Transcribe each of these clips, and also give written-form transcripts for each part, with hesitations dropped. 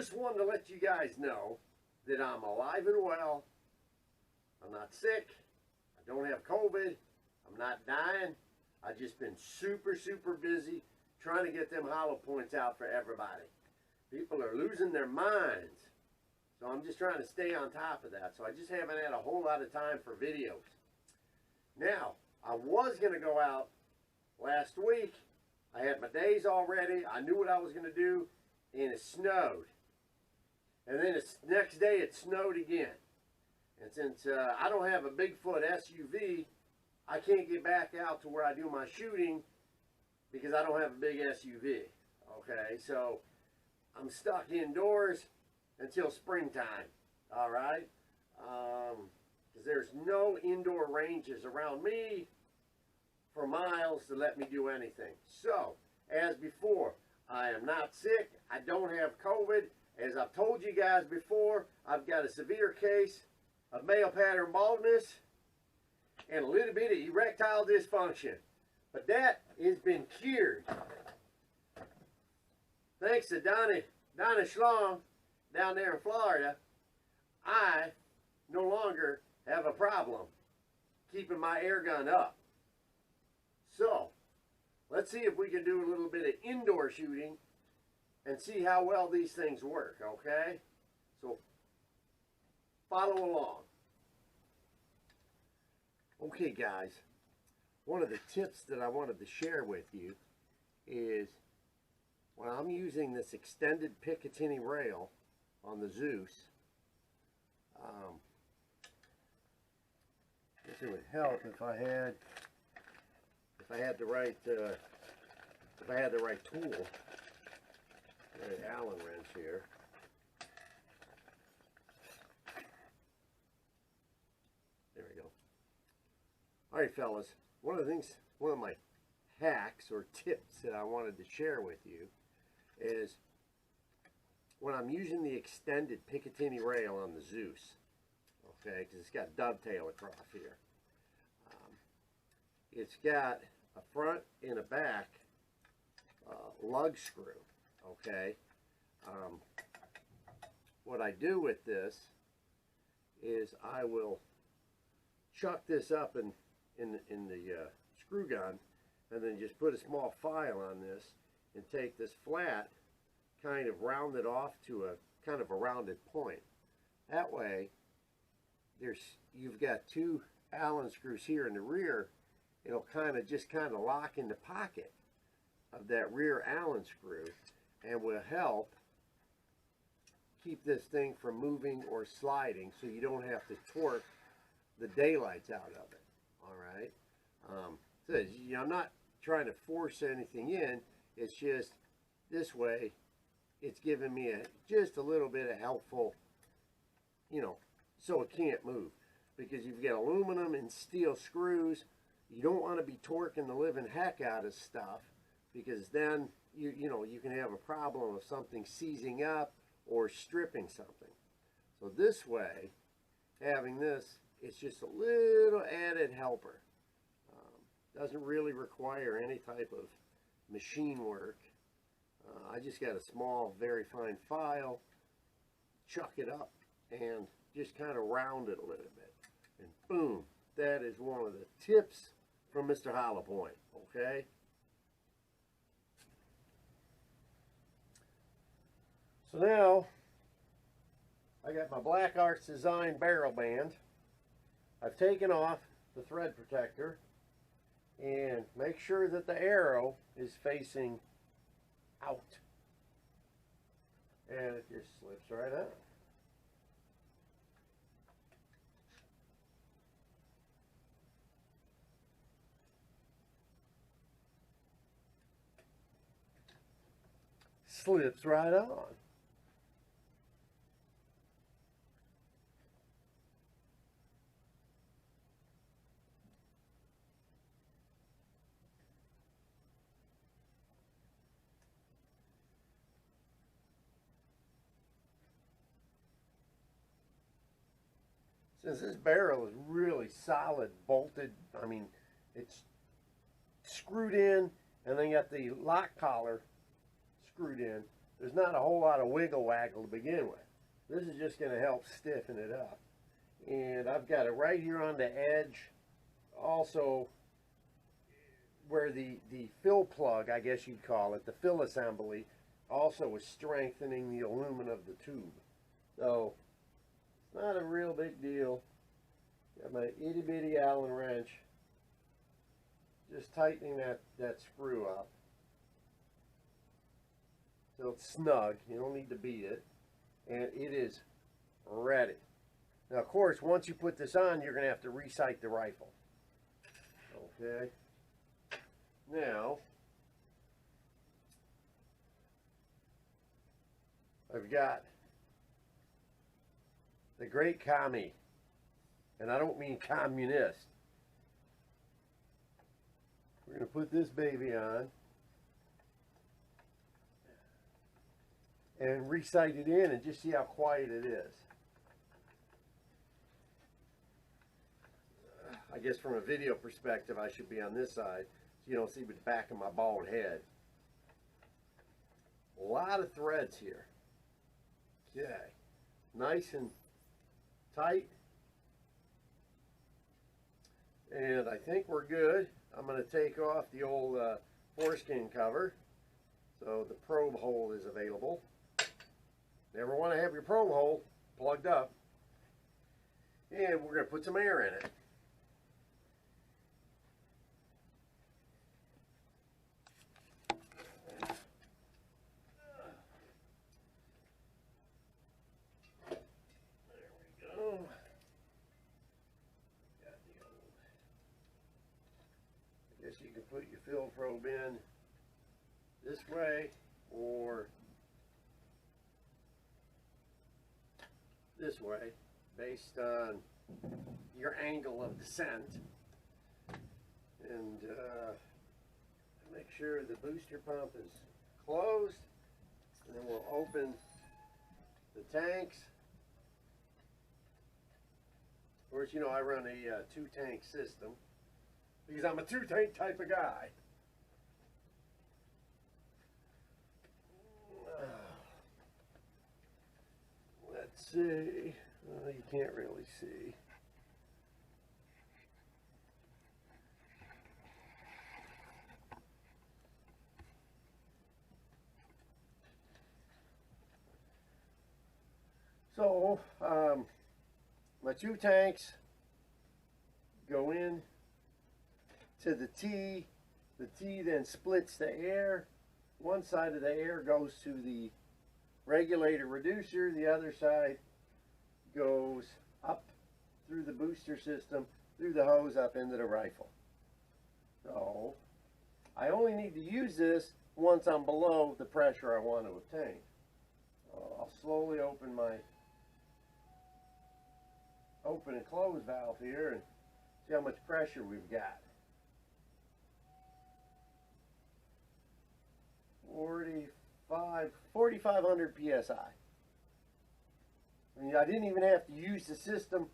just wanted to let you guys know that I'm alive and well. I'm not sick. I don't have COVID. I'm not dying. I've just been super busy trying to get them hollow points out for everybody. People are losing their minds. So I'm just trying to stay on top of that. So I just haven't had a whole lot of time for videos. Now, I was going to go out last week. I had my days already. I knew what I was going to do. And it snowed. And then the next day it snowed again. And since I don't have a Bigfoot SUV, I can't get back out to where I do my shooting because I don't have a big SUV. Okay, so I'm stuck indoors until springtime. All right, because there's no indoor ranges around me for miles to let me do anything. So, as before, I am not sick. I don't have COVID. As I've told you guys before, I've got a severe case of male pattern baldness and a little bit of erectile dysfunction. But that has been cured. Thanks to Donna Schlong down there in Florida, I no longer have a problem keeping my air gun up. So, let's see if we can do a little bit of indoor shooting and see how well these things work, okay? So, follow along. Okay, guys, one of the tips that I wanted to share with you is when I'm using this extended Picatinny rail on the Zeus, it would help if I had the right tool. The Allen wrench here. There we go. All right, fellas. One of my hacks or tips that I wanted to share with you is when I'm using the extended Picatinny rail on the Zeus. Okay, because it's got dovetail across here. It's got a front and a back lug screw. Okay, what I do with this is I will chuck this up in the screw gun and then just put a small file on this and take this flat, kind of round it off to a kind of a rounded point. That way, you've got two Allen screws here in the rear. It'll kind of lock in the pocket of that rear Allen screw and will help keep this thing from moving or sliding, so you don't have to torque the daylights out of it. All right. So, I'm not trying to force anything in. It's just this way. It's giving me just a little bit of helpful, so it can't move, because you've got aluminum and steel screws. You don't want to be torquing the living heck out of stuff, because then you can have a problem of something seizing up or stripping something. So this way, having this, it's just a little added helper. Doesn't really require any type of machine work. I just got a small, very fine file, chuck it up, and just kind of round it a little bit. And boom, that is one of the tips from Mr. Hollow Point, okay? So now, I got my Black Arts Design barrel band. I've taken off the thread protector and make sure that the arrow is facing out. And it just slips right out. Slips right on. Since this barrel is really solid, bolted, I mean, it's screwed in, and then got the lock collar screwed in. there's not a whole lot of wiggle waggle to begin with. This is just going to help stiffen it up. And I've got it right here on the edge, also where the fill plug, I guess you'd call it, the fill assembly, also is strengthening the aluminum of the tube. So it's not a real big deal. Got my itty bitty Allen wrench, just tightening that screw up so it's snug. You don't need to beat it, and it is ready. Now, of course, once you put this on, you're going to have to resight the rifle. Okay. Now, I've got the great commie, and I don't mean communist. We're going to put this baby on and resight it in and just see how quiet it is. I guess from a video perspective, I should be on this side so you don't see the back of my bald head. A lot of threads here. Okay, nice and tight. And I think we're good. I'm going to take off the old foreskin cover so the probe hole is available. Never want to have your probe hole plugged up. And we're going to put some air in it. You can put your fill probe in this way or this way based on your angle of descent, and make sure the booster pump is closed, and then we'll open the tanks. Of course, you know I run a 2-tank system because I'm a 2-tank type of guy. Let's see. Well, you can't really see. So, my 2 tanks go in to the T. The T then splits the air. One side of the air goes to the regulator reducer. The other side goes up through the booster system, through the hose up into the rifle. So I only need to use this once I'm below the pressure I want to obtain. I'll slowly open my open and close valve here and see how much pressure we've got. 4,500 psi. I mean, I didn't even have to use the system.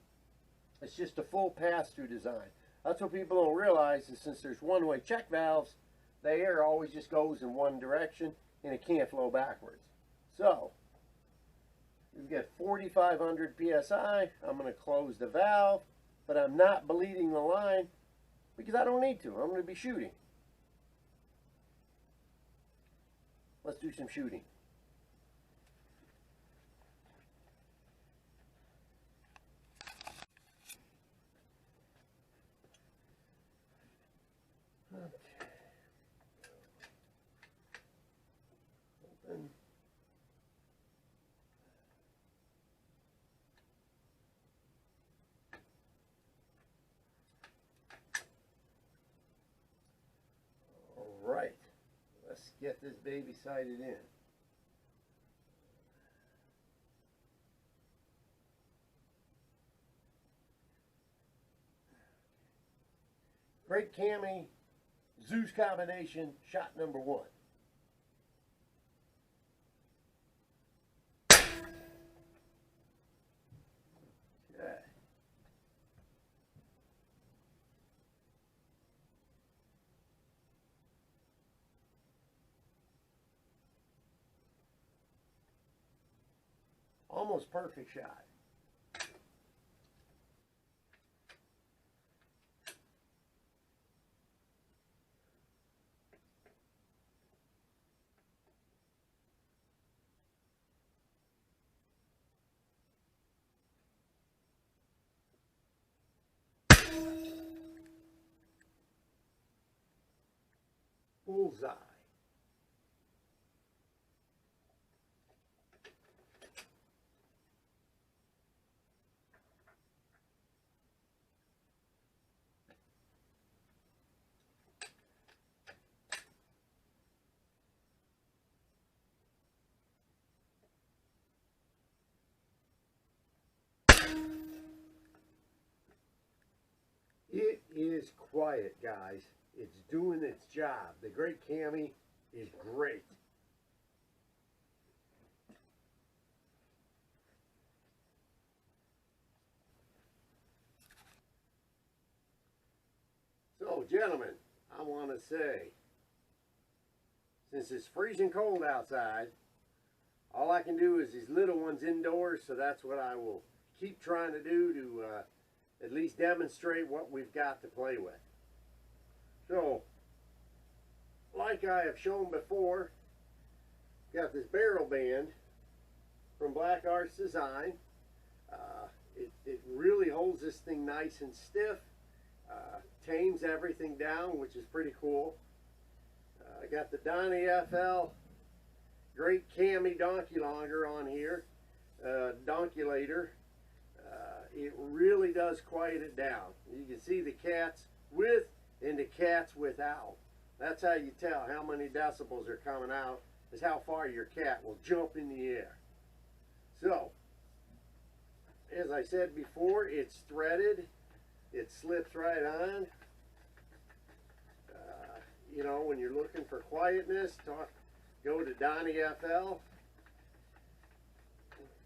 It's just a full pass-through design. That's what people don't realize, is since there's one-way check valves, the air always just goes in one direction and it can't flow backwards. So we've got 4,500 psi. I'm going to close the valve, but I'm not bleeding the line because I don't need to. I'm going to be shooting. Let's do some shooting. Okay. Open. All right. Let's get this baby sighted in. Great Cami Zeus combination, shot number 1. Okay. almost perfect shot. Bullseye. It is quiet, guys. It's doing its job. The Great Cami is great. So, gentlemen, I want to say, since it's freezing cold outside, all I can do is these little ones indoors, so that's what I will keep trying to do to at least demonstrate what we've got to play with. So, like I have shown before, got this barrel band from Black Arts Design. It really holds this thing nice and stiff, tames everything down, which is pretty cool. I got the Donnie FL Great Cami Donkey Longer on here, Donkulator. It really does quiet it down. You can see the cats with and the cats without. That's how you tell how many decibels are coming out, is how far your cat will jump in the air. So, as I said before, it's threaded. It slips right on. You know, when you're looking for quietness, go to Donnie FL.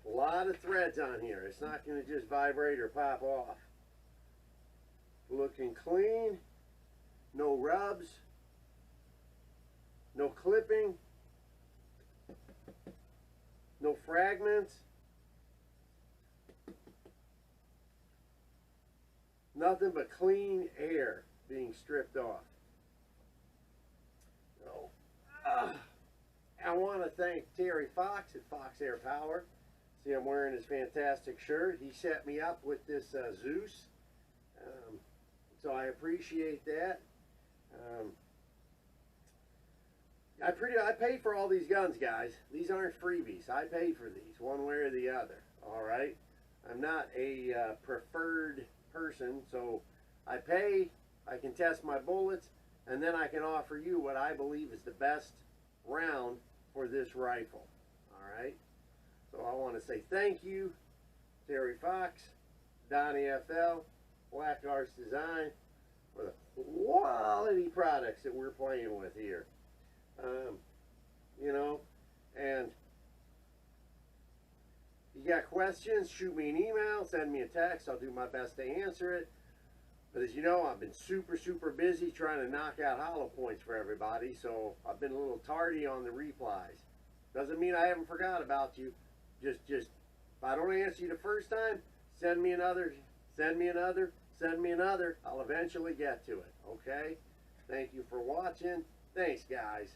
A lot of threads on here. It's not going to just vibrate or pop off. Looking clean. No rubs. No clipping. No fragments. Nothing but clean air being stripped off. So, I want to thank Terry Fox at Fox Air Power. See, I'm wearing his fantastic shirt. He set me up with this Zeus. So I appreciate that. I paid for all these guns, guys. These aren't freebies. I paid for these, one way or the other. All right? I'm not a preferred person, so I pay, I can test my bullets, and then I can offer you what I believe is the best round for this rifle. All right? So I want to say thank you, Terry Fox, Donnie FL, Black Arts Design, for the quality products that we're playing with here. You know, and you got questions, shoot me an email, send me a text. I'll do my best to answer it. But as you know, I've been super busy trying to knock out hollow points for everybody, so I've been a little tardy on the replies. Doesn't mean I haven't forgot about you. Just if I don't answer you the first time, send me another, send me another, send me another. I'll eventually get to it, okay? Thank you for watching. Thanks, guys.